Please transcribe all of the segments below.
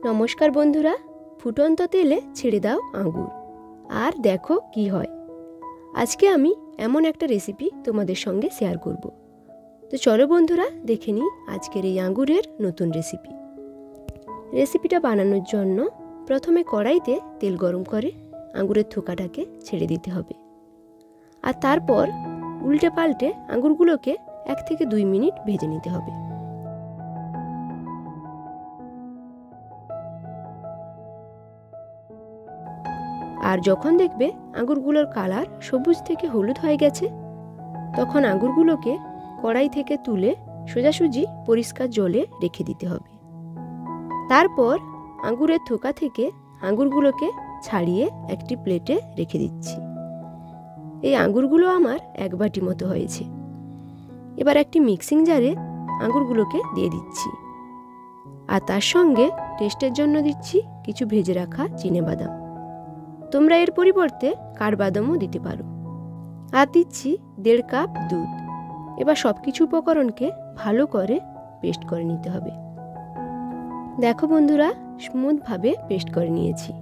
নমস্কার বন্ধুরা, ফুটন্ত তেলে ছেড়ে দাও আঙ্গুর আর দেখো কি হয়। আজকে আমি এমন একটা রেসিপি তোমাদের সঙ্গে শেয়ার করব। তো চলো বন্ধুরা দেখে নিই আজকের এই আঙ্গুরের নতুন রেসিপি। রেসিপিটা বানানোর জন্য প্রথমে কড়াইতে তেল গরম করে আঙ্গুরের থোকাটাকে ছেড়ে দিতে হবে, আর তারপর উল্টে পাল্টে আঙ্গুরগুলোকে 1 থেকে 2 মিনিট ভেজে নিতে হবে। আর যখন দেখবে আঙ্গুরগুলোর কালার সবুজ থেকে হলুদ হয়ে গেছে, তখন আঙ্গুরগুলোকে কড়াই থেকে তুলে সোজাসুজি পরিষ্কার জলে রেখে দিতে হবে। তারপর আঙ্গুরের থোকা থেকে আঙ্গুরগুলোকে ছাড়িয়ে একটি প্লেটে রেখে দিচ্ছি। এই আঙ্গুরগুলো আমার 1 বাটি মতো হয়েছে। এবার একটি মিক্সিং জারে আঙ্গুরগুলোকে দিয়ে দিচ্ছি, আর তার সঙ্গে টেস্টের জন্য দিচ্ছি কিছু ভেজে রাখা চিনেবাদাম। তোমরা এর পরিবর্তে কাঠবাদামও দিতে পারো। আর দিচ্ছি 1.5 কাপ দুধ। এবার সব কিছু উপকরণকে ভালো করে পেস্ট করে নিতে হবে। দেখো বন্ধুরা, স্মুথভাবে পেস্ট করে নিয়েছি।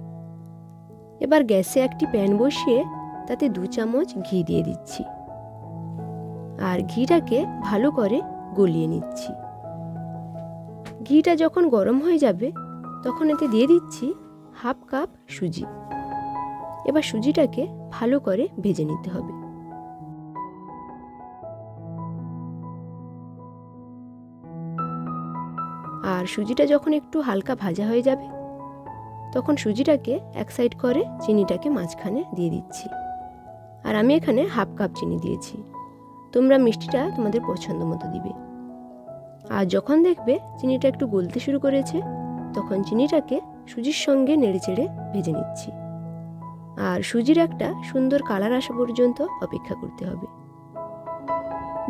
এবার গ্যাসে একটি প্যান বসিয়ে তাতে 2 চামচ ঘি দিয়ে দিচ্ছি, আর ঘিটাকে ভালো করে গলিয়ে নিচ্ছি। ঘিটা যখন গরম হয়ে যাবে তখন এতে দিয়ে দিচ্ছি 1/2 কাপ সুজি। এবার সুজিটাকে ভালো করে ভেজে নিতে হবে। আর সুজিটা যখন একটু হালকা ভাজা হয়ে যাবে তখন সুজিটাকে এক সাইড করে চিনিটাকে মাঝখানে দিয়ে দিচ্ছি। আর আমি এখানে 1/2 কাপ চিনি দিয়েছি। তোমরা মিষ্টিটা তোমাদের পছন্দ মতো দিবে। আর যখন দেখবে চিনিটা একটু গলতে শুরু করেছে তখন চিনিটাকে সুজির সঙ্গে নেড়েচেড়ে ভেজে নিচ্ছি। আর সুজির একটা সুন্দর কালার আসা পর্যন্ত অপেক্ষা করতে হবে।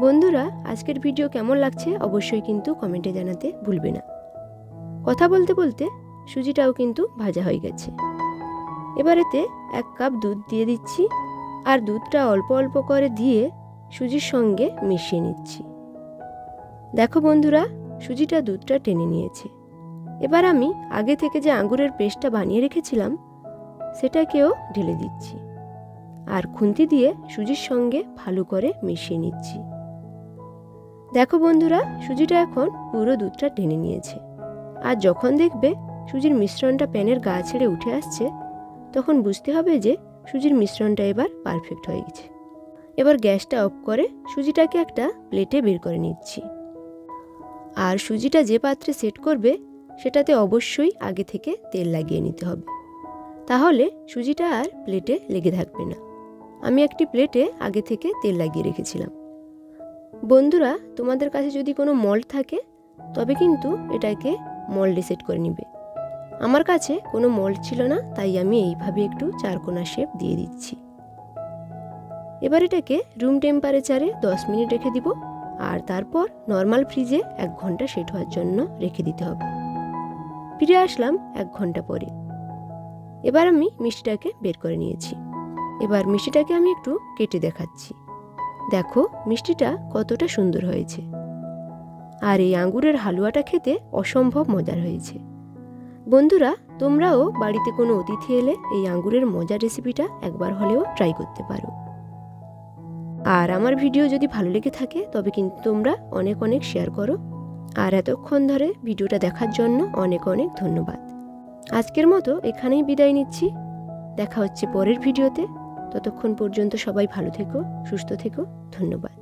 বন্ধুরা, আজকের ভিডিও কেমন লাগছে অবশ্যই কিন্তু কমেন্টে জানাতে ভুলবে না। কথা বলতে বলতে সুজিটাও কিন্তু ভাজা হয়ে গেছে। এবার এতে 1 কাপ দুধ দিয়ে দিচ্ছি, আর দুধটা অল্প অল্প করে দিয়ে সুজির সঙ্গে মিশিয়ে নিচ্ছি। দেখো বন্ধুরা, সুজিটা দুধটা টেনে নিয়েছে। এবার আমি আগে থেকে যে আঙ্গুরের পেস্টটা বানিয়ে রেখেছিলাম সেটাকেও ঢেলে দিচ্ছি, আর খুন্তি দিয়ে সুজির সঙ্গে ভালো করে মিশিয়ে নিচ্ছি। দেখো বন্ধুরা, সুজিটা এখন পুরো দুধটা টেনে নিয়েছে। আর যখন দেখবে সুজির মিশ্রণটা প্যানের গা ছেড়ে উঠে আসছে তখন বুঝতে হবে যে সুজির মিশ্রণটা এবার পারফেক্ট হয়ে গেছে। এবার গ্যাসটা অফ করে সুজিটাকে একটা প্লেটে বের করে নিচ্ছি। আর সুজিটা যে পাত্রে সেট করবে সেটাতে অবশ্যই আগে থেকে তেল লাগিয়ে নিতে হবে, তাহলে সুজিটা আর প্লেটে লেগে থাকবে না। আমি একটি প্লেটে আগে থেকে তেল লাগিয়ে রেখেছিলাম। বন্ধুরা, তোমাদের কাছে যদি কোনো মল্ড থাকে তবে কিন্তু এটাকে মল্ডে সেট করে নিবে। আমার কাছে কোনো মল্ড ছিল না, তাই আমি এইভাবে একটু চারকোনা শেপ দিয়ে দিচ্ছি। এবার এটাকে রুম টেম্পারেচারে 10 মিনিট রেখে দিব, আর তারপর নর্মাল ফ্রিজে 1 ঘন্টা সেট হওয়ার জন্য রেখে দিতে হবে। ফিরে আসলাম 1 ঘন্টা পরে। এবার আমি মিষ্টিটাকে বের করে নিয়েছি। এবার মিষ্টিটাকে আমি একটু কেটে দেখাচ্ছি। দেখো মিষ্টিটা কতটা সুন্দর হয়েছে। আর এই আঙ্গুরের হালুয়াটা খেতে অসম্ভব মজার হয়েছে। বন্ধুরা, তোমরাও বাড়িতে কোনো অতিথি এলে এই আঙ্গুরের মজার রেসিপিটা একবার হলেও ট্রাই করতে পারো। আর আমার ভিডিও যদি ভালো লেগে থাকে তবে কিন্তু তোমরা অনেক অনেক শেয়ার করো। আর এতক্ষণ ধরে ভিডিওটা দেখার জন্য অনেক অনেক ধন্যবাদ। আজকের মতো এখানেই বিদায় নিচ্ছি। দেখা হচ্ছে পরের ভিডিওতে। ততক্ষণ পর্যন্ত সবাই ভালো থেকো, সুস্থ থেকো। ধন্যবাদ।